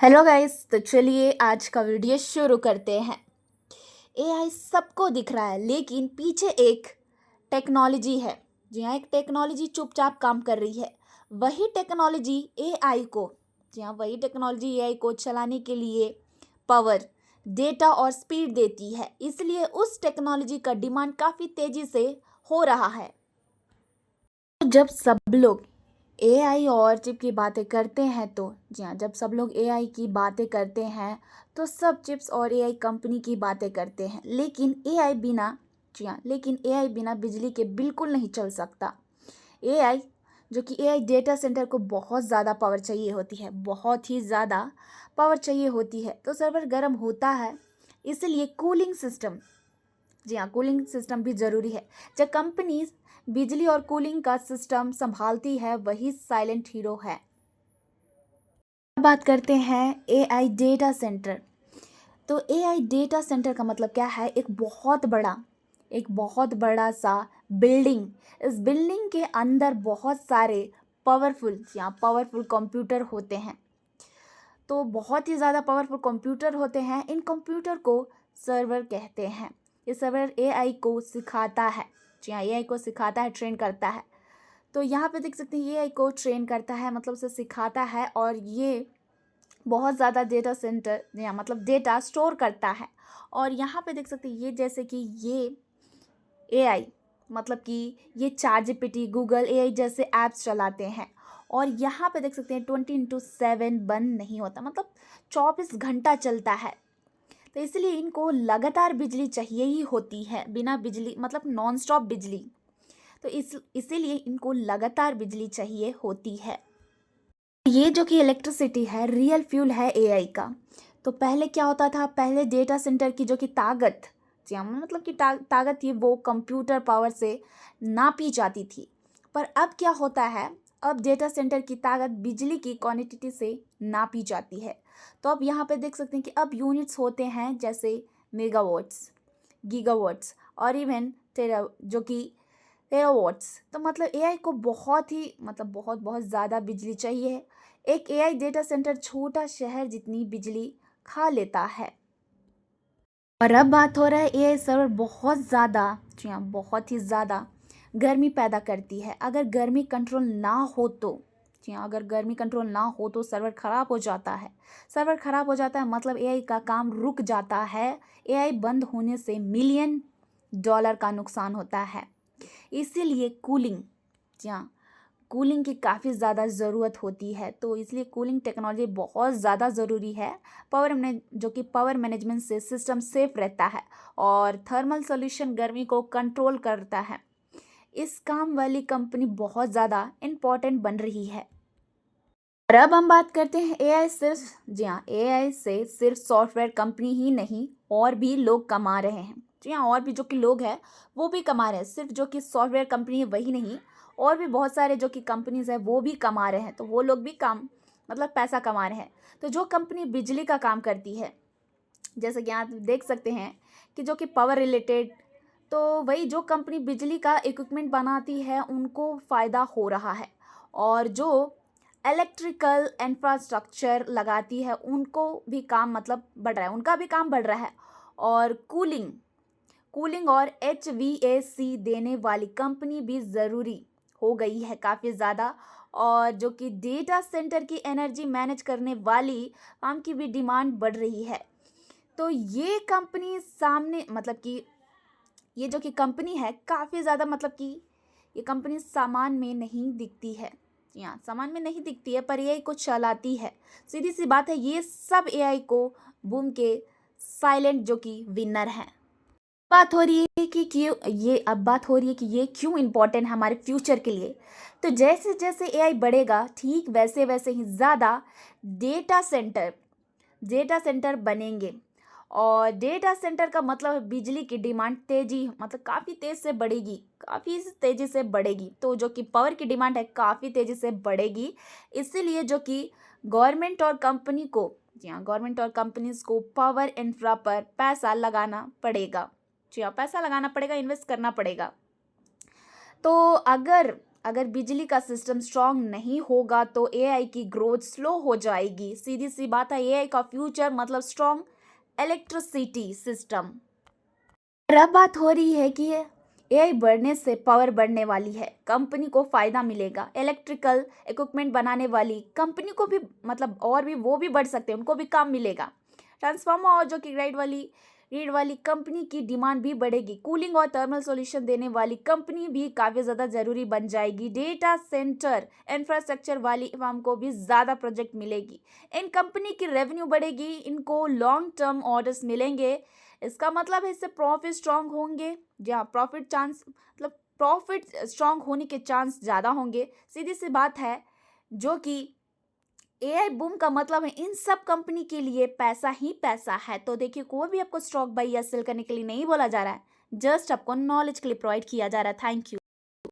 Hello guys, तो चलिए आज का वीडियो शुरू करते हैं। एआई सबको दिख रहा है, लेकिन पीछे एक टेक्नोलॉजी है। जी हाँ, एक टेक्नोलॉजी चुपचाप काम कर रही है। वही टेक्नोलॉजी एआई को जी हाँ, वही टेक्नोलॉजी एआई को चलाने के लिए पावर, डेटा और स्पीड देती है। इसलिए उस टेक्नोलॉजी का डिमांड काफ़ी तेज़ी से हो रहा है। तो जब सब लोग एआई और चिप की बातें करते हैं तो जी हाँ, जब सब लोग एआई की बातें करते हैं तो सब चिप्स और एआई कंपनी की बातें करते हैं। लेकिन एआई बिना बिजली के बिल्कुल नहीं चल सकता। एआई जो कि एआई डेटा सेंटर को बहुत ज़्यादा पावर चाहिए होती है, बहुत ही ज़्यादा पावर चाहिए होती है, तो सर्वर गर्म होता है। इसलिए कूलिंग सिस्टम जी हाँ, कूलिंग सिस्टम भी ज़रूरी है। जब कंपनी बिजली और कूलिंग का सिस्टम संभालती है, वही साइलेंट हीरो है। अब बात करते हैं एआई डेटा सेंटर। तो एआई डेटा सेंटर का मतलब क्या है? एक बहुत बड़ा सा बिल्डिंग। इस बिल्डिंग के अंदर बहुत सारे पावरफुल कंप्यूटर होते हैं। तो बहुत ही ज़्यादा पावरफुल कंप्यूटर होते हैं। इन कंप्यूटर को सर्वर कहते हैं। ये सर्वर एआई को सिखाता है। जी हाँ, एआई को सिखाता है, ट्रेन करता है। तो यहाँ पे देख सकते हैं एआई को ट्रेन करता है, मतलब उसे सिखाता है, और ये बहुत ज़्यादा डेटा सेंटर या मतलब डेटा स्टोर करता है। और यहाँ पे देख सकते हैं ये जैसे कि ये एआई मतलब कि ये चैट जीपीटी, गूगल एआई जैसे ऐप्स चलाते हैं। और यहाँ पे देख सकते हैं 24/7 बंद नहीं होता, मतलब 24 घंटा चलता है। तो इसलिए इनको लगातार बिजली चाहिए ही होती है। बिना बिजली मतलब नॉन स्टॉप बिजली, तो इसीलिए इनको लगातार बिजली चाहिए होती है। ये जो कि इलेक्ट्रिसिटी है, रियल फ्यूल है एआई का। तो पहले क्या होता था? पहले डेटा सेंटर की जो कि ताकत जी हाँ, मतलब कि ताकत थी, वो कंप्यूटर पावर से नापी जाती थी। पर अब क्या होता है? अब डेटा सेंटर की ताकत बिजली की क्वांटिटी से नापी जाती है। तो अब यहाँ पे देख सकते हैं कि अब यूनिट्स होते हैं, जैसे मेगावाट्स, गीगावाट्स और इवन टेरा जो कि टेरावाट्स। तो मतलब एआई को बहुत ही मतलब बहुत बहुत ज़्यादा बिजली चाहिए। एक एआई डेटा सेंटर छोटा शहर जितनी बिजली खा लेता है। और अब बात हो रहा है एआई सर्वर बहुत ज़्यादा जी हाँ, बहुत ही ज़्यादा गर्मी पैदा करती है। अगर गर्मी कंट्रोल ना हो तो जी हाँ, अगर गर्मी कंट्रोल ना हो तो सर्वर ख़राब हो जाता है। सर्वर ख़राब हो जाता है मतलब एआई का काम रुक जाता है। एआई बंद होने से मिलियन डॉलर का नुकसान होता है। इसीलिए कूलिंग जी हाँ, कूलिंग की काफ़ी ज़्यादा ज़रूरत होती है। तो इसलिए कूलिंग टेक्नोलॉजी बहुत ज़्यादा ज़रूरी है। जो कि पावर मैनेजमेंट से सिस्टम सेफ रहता है और थर्मल सॉल्यूशन गर्मी को कंट्रोल करता है। इस काम वाली कंपनी बहुत ज़्यादा इम्पॉर्टेंट बन रही है। और अब हम बात करते हैं एआई सिर्फ जी हाँ, एआई से सिर्फ सॉफ्टवेयर कंपनी ही नहीं, और भी लोग कमा रहे हैं। जी हाँ, और भी जो कि लोग हैं वो भी कमा रहे हैं। सिर्फ जो कि सॉफ्टवेयर कंपनी है वही नहीं, और भी बहुत सारे जो कि कंपनीज है वो भी कमा रहे हैं। तो वो लोग भी काम मतलब पैसा कमा रहे हैं। तो जो कंपनी बिजली का काम करती है, जैसे कि आप देख सकते हैं कि जो कि पावर रिलेटेड, तो वही जो कंपनी बिजली का इक्विपमेंट बनाती है उनको फ़ायदा हो रहा है। और जो इलेक्ट्रिकल इंफ्रास्ट्रक्चर लगाती है उनको भी काम मतलब बढ़ रहा है, उनका भी काम बढ़ रहा है। और कूलिंग कूलिंग और HVAC देने वाली कंपनी भी ज़रूरी हो गई है काफ़ी ज़्यादा। और जो कि डेटा सेंटर की एनर्जी मैनेज करने वाली काम की भी डिमांड बढ़ रही है। तो ये कंपनी सामने मतलब कि ये जो कि कंपनी है काफ़ी ज़्यादा मतलब कि ये कंपनी सामान में नहीं दिखती है। जी हाँ, सामान में नहीं दिखती है, पर एआई को चलाती है। सीधी सी बात है, ये सब एआई को बूम के साइलेंट जो कि विनर हैं। बात हो रही है कि क्यों ये अब बात हो रही है कि ये क्यों इम्पोर्टेंट है हमारे फ्यूचर के लिए। तो जैसे जैसे एआई बढ़ेगा, ठीक वैसे वैसे ही ज़्यादा डेटा सेंटर डेटा सेंटर बनेंगे। और डेटा सेंटर का मतलब है बिजली की डिमांड तेजी मतलब काफ़ी तेज़ से बढ़ेगी, काफ़ी तेज़ी से बढ़ेगी। तो जो कि पावर की डिमांड है काफ़ी तेज़ी से बढ़ेगी। इसीलिए जो कि गवर्नमेंट और कंपनी को जी हाँ, गवर्नमेंट और कंपनीज को पावर इंफ्रा पर पैसा लगाना पड़ेगा। जी हाँ, पैसा लगाना पड़ेगा, इन्वेस्ट करना पड़ेगा। तो अगर अगर बिजली का सिस्टम स्ट्रांग नहीं होगा तो एआई की ग्रोथ स्लो हो जाएगी। सीधी सी बात है, एआई का फ्यूचर मतलब स्ट्रांग इलेक्ट्रिसिटी सिस्टम। और अब बात हो रही है कि एआई बढ़ने से पावर बढ़ने वाली है, कंपनी को फायदा मिलेगा। इलेक्ट्रिकल इक्विपमेंट बनाने वाली कंपनी को भी मतलब और भी वो भी बढ़ सकते हैं, उनको भी काम मिलेगा। ट्रांसफार्मर और जो कि रीड वाली कंपनी की डिमांड भी बढ़ेगी। कूलिंग और थर्मल सॉल्यूशन देने वाली कंपनी भी काफ़ी ज़्यादा ज़रूरी बन जाएगी। डेटा सेंटर इंफ्रास्ट्रक्चर वाली फर्म को भी ज़्यादा प्रोजेक्ट मिलेगी। इन कंपनी की रेवेन्यू बढ़ेगी, इनको लॉन्ग टर्म ऑर्डर्स मिलेंगे। इसका मतलब है इससे प्रॉफिट स्ट्रांग होंगे। जी हाँ, प्रॉफिट स्ट्रांग होने के चांस ज़्यादा होंगे। सीधी सी बात है, जो कि एआई बूम का मतलब है इन सब कंपनी के लिए पैसा ही पैसा है। तो देखिए, कोई भी आपको स्टॉक बाई या सेल करने के लिए नहीं बोला जा रहा है, जस्ट आपको नॉलेज के लिए प्रोवाइड किया जा रहा है। Thank you.